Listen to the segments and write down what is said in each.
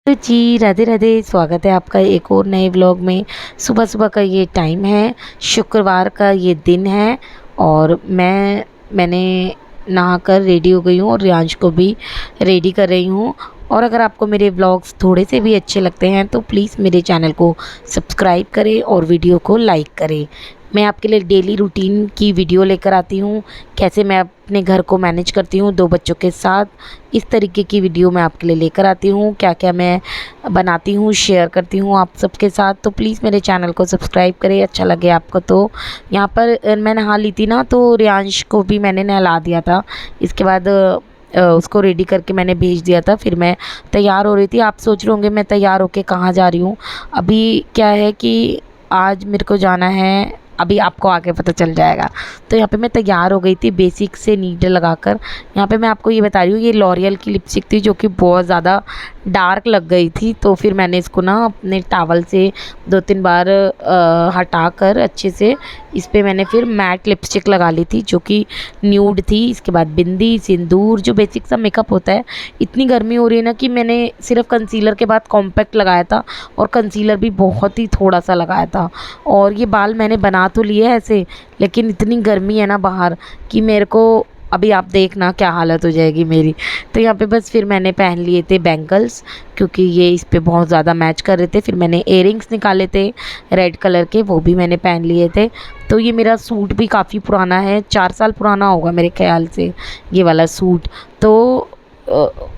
तो जी राधे राधे, स्वागत है आपका एक और नए व्लॉग में। सुबह सुबह का ये टाइम है, शुक्रवार का ये दिन है और मैंने नहाकर रेडी हो गई हूँ और रियांश को भी रेडी कर रही हूँ। और अगर आपको मेरे व्लॉग्स थोड़े से भी अच्छे लगते हैं तो प्लीज़ मेरे चैनल को सब्सक्राइब करें और वीडियो को लाइक करें। मैं आपके लिए डेली रूटीन की वीडियो लेकर आती हूँ, कैसे मैं अपने घर को मैनेज करती हूँ 2 बच्चों के साथ। इस तरीके की वीडियो मैं आपके लिए लेकर आती हूँ, क्या क्या मैं बनाती हूँ शेयर करती हूँ आप सबके साथ। तो प्लीज़ मेरे चैनल को सब्सक्राइब करें, अच्छा लगे आपको तो। यहाँ पर मैं नहा ली थी ना, तो रियांश को भी मैंने नहला दिया था। इसके बाद उसको रेडी करके मैंने भेज दिया था। फिर मैं तैयार हो रही थी। आप सोच रहे होंगे मैं तैयार होके कहाँ जा रही हूँ। अभी क्या है कि आज मेरे को जाना है, अभी आपको आगे पता चल जाएगा। तो यहाँ पे मैं तैयार हो गई थी बेसिक से नीडल लगाकर। यहाँ पे मैं आपको ये बता रही हूँ, ये लॉरियल की लिपस्टिक थी जो कि बहुत ज़्यादा डार्क लग गई थी। तो फिर मैंने इसको ना अपने टॉवल से 2-3 बार हटा कर अच्छे से इस पे मैंने फिर मैट लिपस्टिक लगा ली थी जो कि न्यूड थी। इसके बाद बिंदी, सिंदूर, जो बेसिक सा मेकअप होता है। इतनी गर्मी हो रही है ना कि मैंने सिर्फ कंसीलर के बाद कॉम्पैक्ट लगाया था और कंसीलर भी बहुत ही थोड़ा सा लगाया था। और ये बाल मैंने बना तो लिए ऐसे, लेकिन इतनी गर्मी है ना बाहर कि मेरे को अभी आप देखना क्या हालत हो जाएगी मेरी। तो यहाँ पे बस फिर मैंने पहन लिए थे बैंगल्स, क्योंकि ये इस पे बहुत ज़्यादा मैच कर रहे थे। फिर मैंने इयररिंग्स निकाले थे रेड कलर के, वो भी मैंने पहन लिए थे। तो ये मेरा सूट भी काफ़ी पुराना है, 4 साल पुराना होगा मेरे ख्याल से ये वाला सूट। तो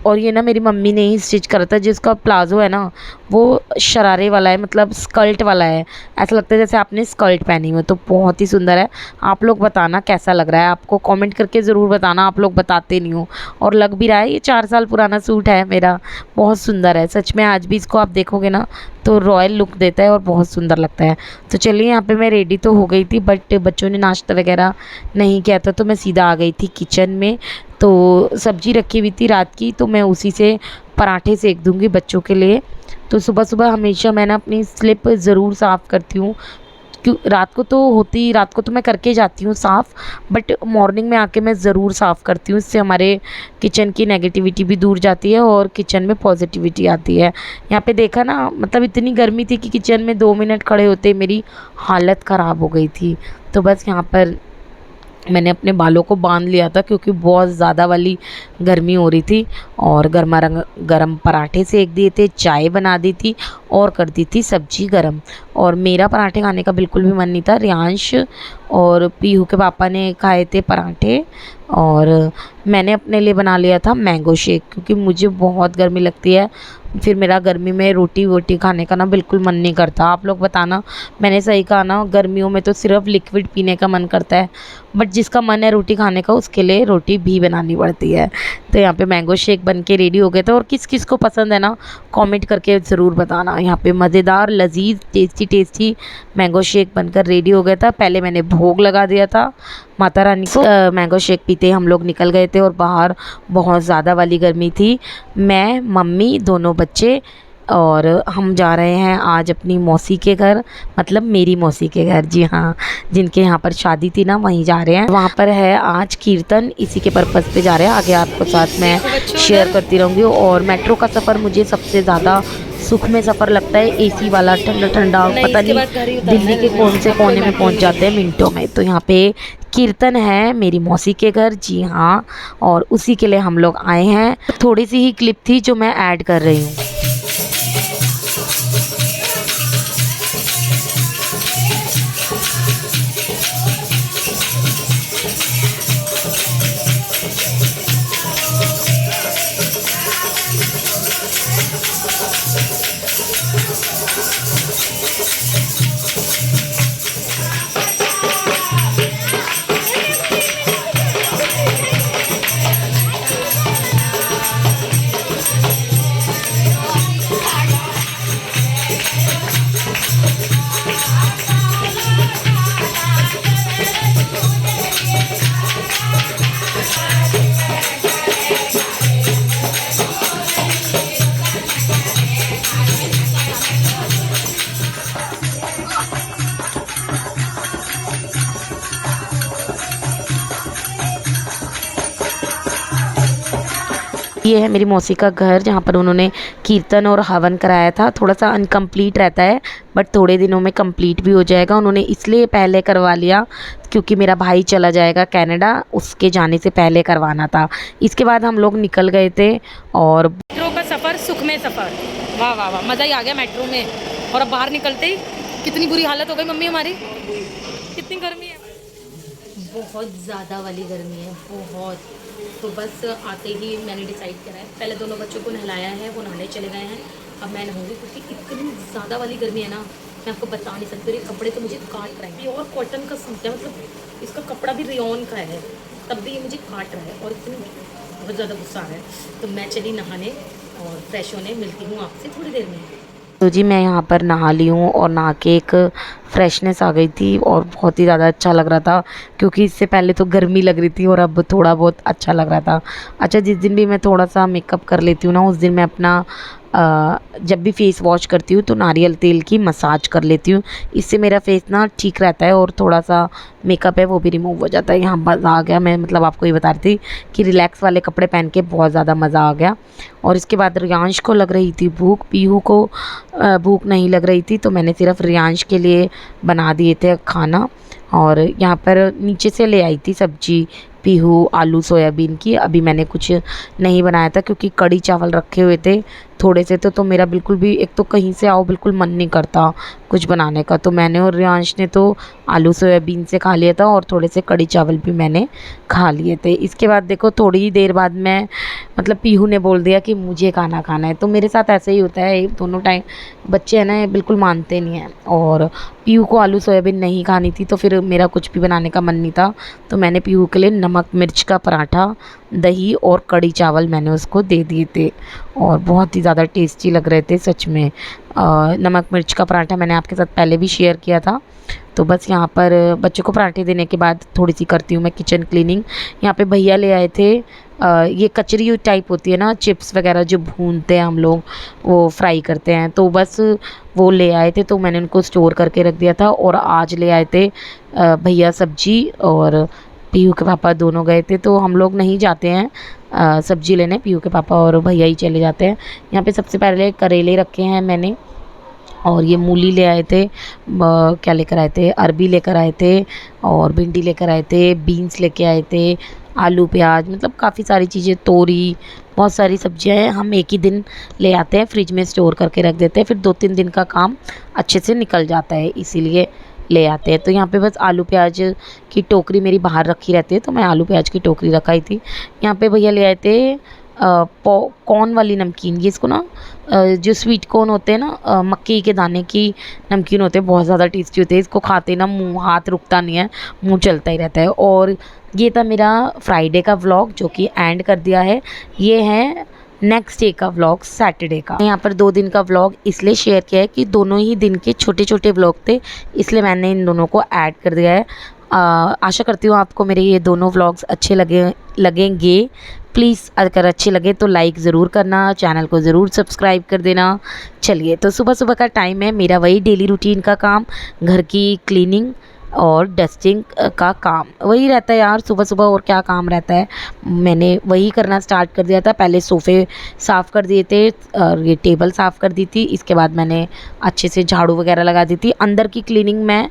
और ये ना मेरी मम्मी ने ही स्टिच करा था। जिसका प्लाज़ो है ना वो शरारे वाला है, मतलब स्कर्ट वाला है। ऐसा लगता है जैसे आपने स्कर्ट पहनी हो। तो बहुत ही सुंदर है। आप लोग बताना कैसा लग रहा है आपको, कमेंट करके ज़रूर बताना। आप लोग बताते नहीं हो और लग भी रहा है। ये 4 साल पुराना सूट है मेरा, बहुत सुंदर है सच में। आज भी इसको आप देखोगे ना तो रॉयल लुक देता है और बहुत सुंदर लगता है। तो चलिए, यहाँ पे मैं रेडी तो हो गई थी, बट बच्चों ने नाश्ता वगैरह नहीं किया था तो मैं सीधा आ गई थी किचन में। तो सब्जी रखी हुई थी रात की, तो मैं उसी से पराठे सेक दूंगी बच्चों के लिए। तो सुबह सुबह हमेशा मैं ना अपनी स्लिप ज़रूर साफ़ करती हूँ। क्यों, रात को तो मैं करके जाती हूँ साफ़, बट मॉर्निंग में आके मैं ज़रूर साफ़ करती हूँ। इससे हमारे किचन की नेगेटिविटी भी दूर जाती है और किचन में पॉजिटिविटी आती है। यहाँ पे देखा ना, मतलब इतनी गर्मी थी कि किचन में 2 मिनट खड़े होते मेरी हालत ख़राब हो गई थी। तो बस यहाँ पर मैंने अपने बालों को बांध लिया था क्योंकि बहुत ज़्यादा वाली गर्मी हो रही थी। और गरम पराठे सेक दिए थे, चाय बना दी थी और कर दी थी सब्जी गरम। और मेरा पराठे खाने का बिल्कुल भी मन नहीं था। रियांश और पीहू के पापा ने खाए थे पराठे और मैंने अपने लिए बना लिया था मैंगो शेक, क्योंकि मुझे बहुत गर्मी लगती है। फिर मेरा गर्मी में रोटी वोटी खाने का ना बिल्कुल मन नहीं करता। आप लोग बताना, मैंने सही कहा ना, गर्मियों में तो सिर्फ लिक्विड पीने का मन करता है, बट जिसका मन है रोटी खाने का उसके लिए रोटी भी बनानी पड़ती है। तो यहाँ पे मैंगो शेक बन के रेडी हो गया था। और किस किस को पसंद है ना, कमेंट करके ज़रूर बताना। यहाँ पे मज़ेदार लजीज टेस्टी टेस्टी मैंगो शेक बनकर रेडी हो गया था। पहले मैंने भोग लगा दिया था माता रानी को। मैंगो शेक पीते हम लोग निकल गए थे और बाहर बहुत ज़्यादा वाली गर्मी थी। मैं, मम्मी, दोनों बच्चे और हम जा रहे हैं आज अपनी मौसी के घर, मतलब मेरी मौसी के घर। जी हाँ, जिनके यहाँ पर शादी थी ना वहीं जा रहे हैं। वहाँ पर है आज कीर्तन, इसी के पर्पज़ पे जा रहे हैं। आगे आपको साथ मैं शेयर करती रहूँगी। और मेट्रो का सफ़र मुझे सबसे ज़्यादा सुख में सफ़र लगता है, एसी वाला, ठंडा ठंडा। पता नहीं दिल्ली के कौन से कोने में पहुँच जाते हैं मिनटों में। तो यहाँ पे कीर्तन है मेरी मौसी के घर, जी हाँ, और उसी के लिए हम लोग आए हैं। थोड़ी सी ही क्लिप थी जो मैं ऐड कर रही हूँ। ये है मेरी मौसी का घर जहाँ पर उन्होंने कीर्तन और हवन कराया था। थोड़ा सा अनकम्प्लीट रहता है बट थोड़े दिनों में कंप्लीट भी हो जाएगा। उन्होंने इसलिए पहले करवा लिया क्योंकि मेरा भाई चला जाएगा कनाडा, उसके जाने से पहले करवाना था। इसके बाद हम लोग निकल गए थे और मेट्रो का सफ़र सुखमय सफ़र, वाह वाह वाह, मज़ा ही आ गया मेट्रो में। और अब बाहर निकलते ही कितनी बुरी हालत हो गई मम्मी हमारी, कितनी गर्मी है, बहुत ज़्यादा वाली गर्मी है, बहुत। तो बस आते ही मैंने डिसाइड करा है, पहले दोनों बच्चों को नहलाया है, वो नहाने चले गए हैं, अब मैं नहाऊंगी क्योंकि इतनी ज़्यादा वाली गर्मी है ना, मैं आपको बता नहीं सकती। ये कपड़े तो मुझे काट रहे हैं, और कॉटन का सूट है, मतलब इसका कपड़ा भी रेयॉन का है, तब भी ये मुझे काट रहा है और इतनी बहुत ज़्यादा गुस्सा आ रहा है। तो मैं चली नहाने और फ्रेश होने, मिलती हूँ आपसे थोड़ी देर में। तो जी मैं यहाँ पर नहा ली हूँ और नहा के एक फ्रेशनेस आ गई थी और बहुत ही ज़्यादा अच्छा लग रहा था क्योंकि इससे पहले तो गर्मी लग रही थी और अब थोड़ा बहुत अच्छा लग रहा था। अच्छा, जिस दिन भी मैं थोड़ा सा मेकअप कर लेती हूँ ना, उस दिन मैं अपना जब भी फेस वॉश करती हूँ तो नारियल तेल की मसाज कर लेती हूँ। इससे मेरा फेस ना ठीक रहता है और थोड़ा सा मेकअप है वो भी रिमूव हो जाता है। यहाँ मज़ा आ गया, मैं मतलब आपको ये बता रही थी कि रिलैक्स वाले कपड़े पहन के बहुत ज़्यादा मज़ा आ गया। और इसके बाद रियांश को लग रही थी भूख, पीहू को भूख नहीं लग रही थी, तो मैंने सिर्फ रियांश के लिए बना दिए थे खाना। और यहाँ पर नीचे से ले आई थी सब्जी पीहू आलू सोयाबीन की। अभी मैंने कुछ नहीं बनाया था क्योंकि कड़ी चावल रखे हुए थे थोड़े से, तो मेरा बिल्कुल भी, एक तो कहीं से आओ बिल्कुल मन नहीं करता कुछ बनाने का, तो मैंने और रियांश ने तो आलू सोयाबीन से खा लिया था और थोड़े से कड़ी चावल भी मैंने खा लिए थे। इसके बाद देखो थोड़ी ही देर बाद मैं, मतलब पीहू ने बोल दिया कि मुझे खाना खाना है, तो मेरे साथ ऐसे ही होता है, दोनों टाइम बच्चे हैं ना, ये बिल्कुल मानते नहीं हैं। और पीहू को आलू सोयाबीन नहीं खानी थी तो फिर मेरा कुछ भी बनाने का मन नहीं था, तो मैंने पीहू के लिए नमक मिर्च का पराठा, दही और कड़ी चावल मैंने उसको दे दिए थे और बहुत ही ज़्यादा टेस्टी लग रहे थे सच में। नमक मिर्च का पराठा मैंने आपके साथ पहले भी शेयर किया था। तो बस यहाँ पर बच्चों को पराठे देने के बाद थोड़ी सी करती हूँ मैं किचन क्लीनिंग। यहाँ पे भैया ले आए थे ये कचरी टाइप होती है ना, चिप्स वगैरह जो भूनते हैं हम लोग, वो फ्राई करते हैं, तो बस वो ले आए थे, तो मैंने उनको स्टोर करके रख दिया था। और आज ले आए थे भैया सब्जी, और पीहू के पापा दोनों गए थे, तो हम लोग नहीं जाते हैं सब्जी लेने, पीहू के पापा और भैया ही चले जाते हैं। यहाँ पे सबसे पहले करेले रखे हैं मैंने, और ये मूली ले आए थे, क्या लेकर आए थे, अरबी लेकर आए थे, और भिंडी लेकर आए थे, बीन्स लेके आए थे, आलू प्याज, मतलब काफ़ी सारी चीज़ें, तोरी, बहुत सारी सब्जियां हैं। हम एक ही दिन ले आते हैं, फ्रिज में स्टोर करके रख देते हैं, फिर 2-3 दिन का काम अच्छे से निकल जाता है, इसीलिए ले आते हैं। तो यहाँ पे बस आलू प्याज की टोकरी मेरी बाहर रखी रहती है, तो मैं आलू प्याज की टोकरी रखाई थी। यहाँ पे भैया ले आए थे कॉर्न वाली नमकीन, ये इसको ना जो स्वीट कॉर्न होते हैं ना, मक्के के दाने की नमकीन होते हैं, बहुत ज़्यादा टेस्टी होते हैं। इसको खाते ना मुंह हाथ रुकता नहीं है, मुंह चलता ही रहता है। और ये था मेरा फ्राइडे का व्लॉग जो कि एंड कर दिया है। ये है नेक्स्ट डे का व्लॉग, सैटरडे का। यहाँ पर 2 दिन का व्लॉग इसलिए शेयर किया है कि दोनों ही दिन के छोटे छोटे व्लॉग थे, इसलिए मैंने इन दोनों को ऐड कर दिया है। आशा करती हूँ आपको मेरे ये दोनों व्लॉग्स अच्छे लगेंगे। प्लीज़ अगर अच्छे लगे तो लाइक ज़रूर करना, चैनल को ज़रूर सब्सक्राइब कर देना। चलिए, तो सुबह सुबह का टाइम है, मेरा वही डेली रूटीन का काम, घर की क्लीनिंग और डस्टिंग का काम वही रहता है यार, सुबह सुबह और क्या काम रहता है। मैंने वही करना स्टार्ट कर दिया था, पहले सोफ़े साफ़ कर दिए थे और ये टेबल साफ़ कर दी थी, इसके बाद मैंने अच्छे से झाड़ू वगैरह लगा दी थी। अंदर की क्लीनिंग मैं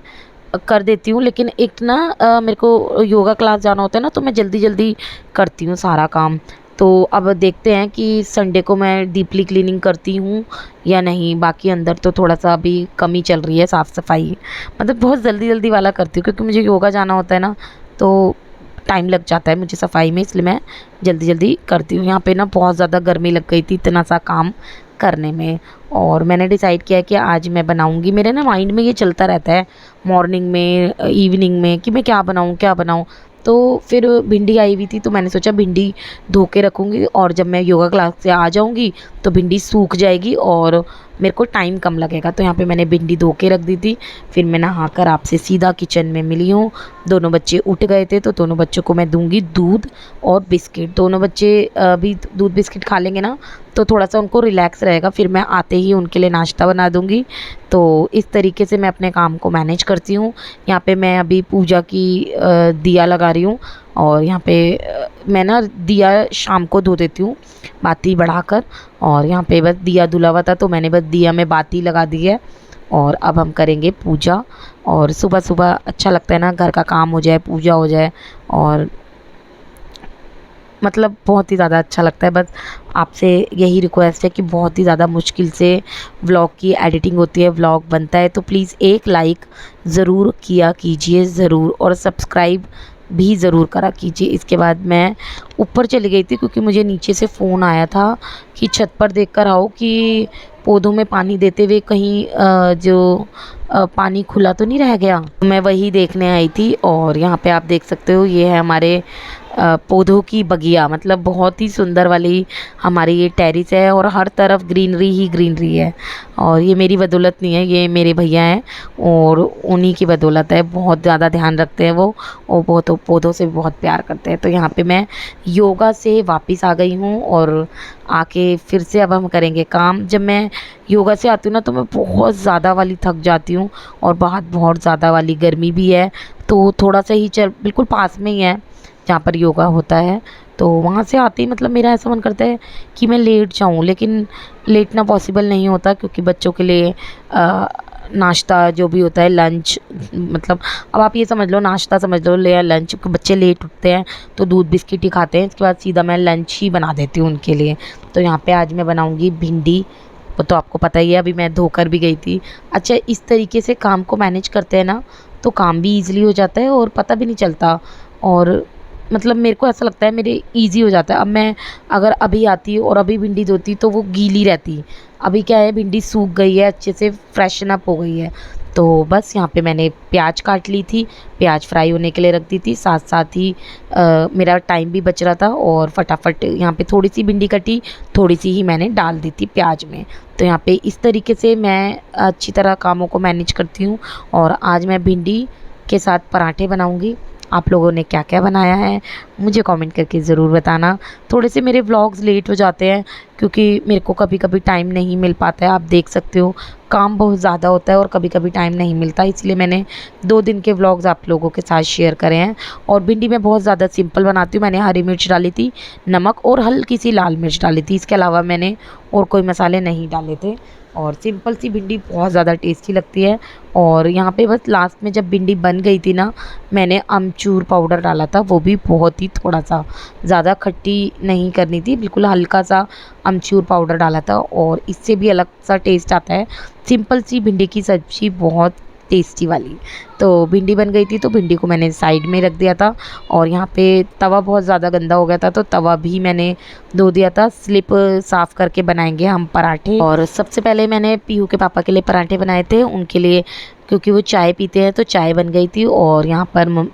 कर देती हूँ, लेकिन एक ना मेरे को योगा क्लास जाना होता है ना, तो मैं जल्दी जल्दी करती हूँ सारा काम। तो अब देखते हैं कि संडे को मैं डीपली क्लीनिंग करती हूँ या नहीं। बाकी अंदर तो थोड़ा सा अभी कमी चल रही है साफ़ सफाई, मतलब बहुत जल्दी जल्दी वाला करती हूँ क्योंकि मुझे योगा जाना होता है ना, तो टाइम लग जाता है मुझे सफाई में, इसलिए मैं जल्दी जल्दी करती हूँ। यहाँ पे ना बहुत ज़्यादा गर्मी लग गई थी इतना सा काम करने में, और मैंने डिसाइड किया कि आज मैं बनाऊंगी। मेरे ना माइंड में ये चलता रहता है मॉर्निंग में इवनिंग में कि मैं क्या बनाऊं क्या बनाऊं। तो फिर भिंडी आई हुई थी, तो मैंने सोचा भिंडी धो के रखूँगी और जब मैं योगा क्लास से आ जाऊँगी तो भिंडी सूख जाएगी और मेरे को टाइम कम लगेगा। तो यहाँ पे मैंने भिंडी धो के रख दी थी। फिर मैं नहाकर आपसे सीधा किचन में मिली हूँ। दोनों बच्चे उठ गए थे, तो दोनों बच्चों को मैं दूंगी दूध और बिस्किट। दोनों बच्चे भी दूध बिस्किट खा लेंगे ना, तो थोड़ा सा उनको रिलैक्स रहेगा। फिर मैं आते ही उनके लिए नाश्ता बना दूंगी। तो इस तरीके से मैं अपने काम को मैनेज करती हूँ। यहाँ पे मैं अभी पूजा की दिया लगा रही हूँ और यहाँ पे मैं ना दिया शाम को धो देती हूँ बाती बढ़ाकर। और यहाँ पे बस दिया धुला हुआ था तो मैंने बस दिया में बाती लगा दी है। और अब हम करेंगे पूजा। और सुबह सुबह अच्छा लगता है ना, घर का काम हो जाए, पूजा हो जाए, और मतलब बहुत ही ज़्यादा अच्छा लगता है। बस आपसे यही रिक्वेस्ट है कि बहुत ही ज़्यादा मुश्किल से व्लॉग की एडिटिंग होती है, व्लॉग बनता है, तो प्लीज़ एक लाइक ज़रूर किया कीजिए ज़रूर, और सब्सक्राइब भी ज़रूर करा कीजिए। इसके बाद मैं ऊपर चली गई थी क्योंकि मुझे नीचे से फ़ोन आया था कि छत पर देख कर आओ कि पौधों में पानी देते हुए कहीं पानी खुला तो नहीं रह गया। तो मैं वही देखने आई थी। और यहाँ पे आप देख सकते हो ये है हमारे पौधों की बगिया, मतलब बहुत ही सुंदर वाली हमारी ये टेरिस है और हर तरफ ग्रीनरी ही ग्रीनरी है। और ये मेरी बदौलत नहीं है, ये मेरे भैया हैं और उन्हीं की बदौलत है। बहुत ज़्यादा ध्यान रखते हैं वो, और बहुत पौधों से बहुत प्यार करते हैं। तो यहाँ पे मैं योगा से वापस आ गई हूँ और आके फिर से अब हम करेंगे काम। जब मैं योगा से आती हूँ ना तो मैं बहुत ज़्यादा वाली थक जाती हूँ, और बाहर बहुत ज़्यादा वाली गर्मी भी है। तो थोड़ा सा ही चल, बिल्कुल पास में ही है जहाँ पर योगा होता है। तो वहाँ से आते ही मतलब मेरा ऐसा मन करता है कि मैं लेट जाऊँ, लेकिन लेटना पॉसिबल नहीं होता क्योंकि बच्चों के लिए नाश्ता जो भी होता है, लंच, मतलब अब आप ये समझ लो नाश्ता समझ लो या लंच। बच्चे लेट उठते हैं तो दूध बिस्किट ही खाते हैं, इसके बाद सीधा मैं लंच ही बना देती हूँ उनके लिए। तो यहाँ पे आज मैं बनाऊँगी भिंडी। वो तो आपको पता ही है, अभी मैं धोकर भी गई थी। अच्छा, इस तरीके से काम को मैनेज करते हैं ना तो काम भी ईज़िली हो जाता है और पता भी नहीं चलता। और मतलब मेरे को ऐसा लगता है मेरे इजी हो जाता है। अब मैं अगर अभी आती और अभी भिंडी धोती तो वो गीली रहती। अभी क्या है, भिंडी सूख गई है, अच्छे से फ्रेशन अप हो गई है। तो बस यहाँ पे मैंने प्याज काट ली थी, प्याज फ्राई होने के लिए रख दी थी। साथ साथ ही मेरा टाइम भी बच रहा था और फटाफट यहाँ पे थोड़ी सी भिंडी कटी, थोड़ी सी ही मैंने डाल दी थी प्याज में। तो यहाँ पे इस तरीके से मैं अच्छी तरह कामों को मैनेज करती हूँ। और आज मैं भिंडी के साथ पराठे बनाऊँगी। आप लोगों ने क्या क्या बनाया है मुझे कमेंट करके ज़रूर बताना। थोड़े से मेरे व्लॉग्स लेट हो जाते हैं क्योंकि मेरे को कभी कभी टाइम नहीं मिल पाता है। आप देख सकते हो काम बहुत ज़्यादा होता है और कभी कभी टाइम नहीं मिलता, इसलिए मैंने 2 दिन के व्लॉग्स आप लोगों के साथ शेयर करे हैं। और भिंडी मैं बहुत ज़्यादा सिंपल बनाती हूँ। मैंने हरी मिर्च डाली थी, नमक और हल्की सी लाल मिर्च डाली थी, इसके अलावा मैंने और कोई मसाले नहीं डाले थे। और सिंपल सी भिंडी बहुत ज़्यादा टेस्टी लगती है। और यहाँ पे बस लास्ट में जब भिंडी बन गई थी ना, मैंने अमचूर पाउडर डाला था, वो भी बहुत ही थोड़ा सा, ज़्यादा खट्टी नहीं करनी थी, बिल्कुल हल्का सा अमचूर पाउडर डाला था और इससे भी अलग सा टेस्ट आता है। सिंपल सी भिंडी की सब्ज़ी बहुत टेस्टी वाली। तो भिंडी बन गई थी तो भिंडी को मैंने साइड में रख दिया था। और यहाँ पे तवा बहुत ज़्यादा गंदा हो गया था तो तवा भी मैंने धो दिया था। स्लिप साफ़ करके बनाएंगे हम पराठे। और सबसे पहले मैंने पीहू के पापा के लिए पराठे बनाए थे, उनके लिए, क्योंकि वो चाय पीते हैं तो चाय बन गई थी। और यहाँ पर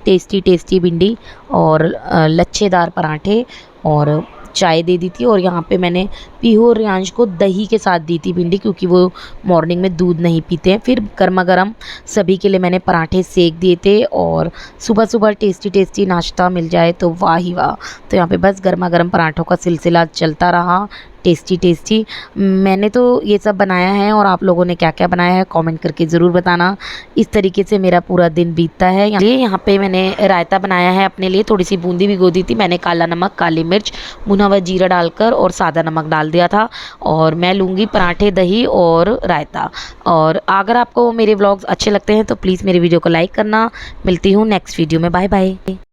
टेस्टी टेस्टी भिंडी और लच्छेदार पराठे और चाय दे दी थी। और यहाँ पे मैंने पीहू और रियांश को दही के साथ दी थी भिंडी, क्योंकि वो मॉर्निंग में दूध नहीं पीते हैं। फिर गर्मा गर्म सभी के लिए मैंने पराठे सेक दिए थे। और सुबह सुबह टेस्टी टेस्टी नाश्ता मिल जाए तो वाह ही वाह। तो यहाँ पे बस गर्मा गर्म पराठों का सिलसिला चलता रहा, टेस्टी टेस्टी। मैंने तो ये सब बनाया है और आप लोगों ने क्या क्या बनाया है कमेंट करके ज़रूर बताना। इस तरीके से मेरा पूरा दिन बीतता है। यहाँ पे मैंने रायता बनाया है अपने लिए, थोड़ी सी बूंदी भिगो दी थी मैंने, काला नमक, काली मिर्च, भुना हुआ जीरा डालकर और सादा नमक डाल दिया था। और मैं लूँगी पराठे, दही और रायता। और अगर आपको मेरे व्लॉग्स अच्छे लगते हैं तो प्लीज़ मेरे वीडियो को लाइक करना। मिलती हूँ नेक्स्ट वीडियो में, बाय बाय।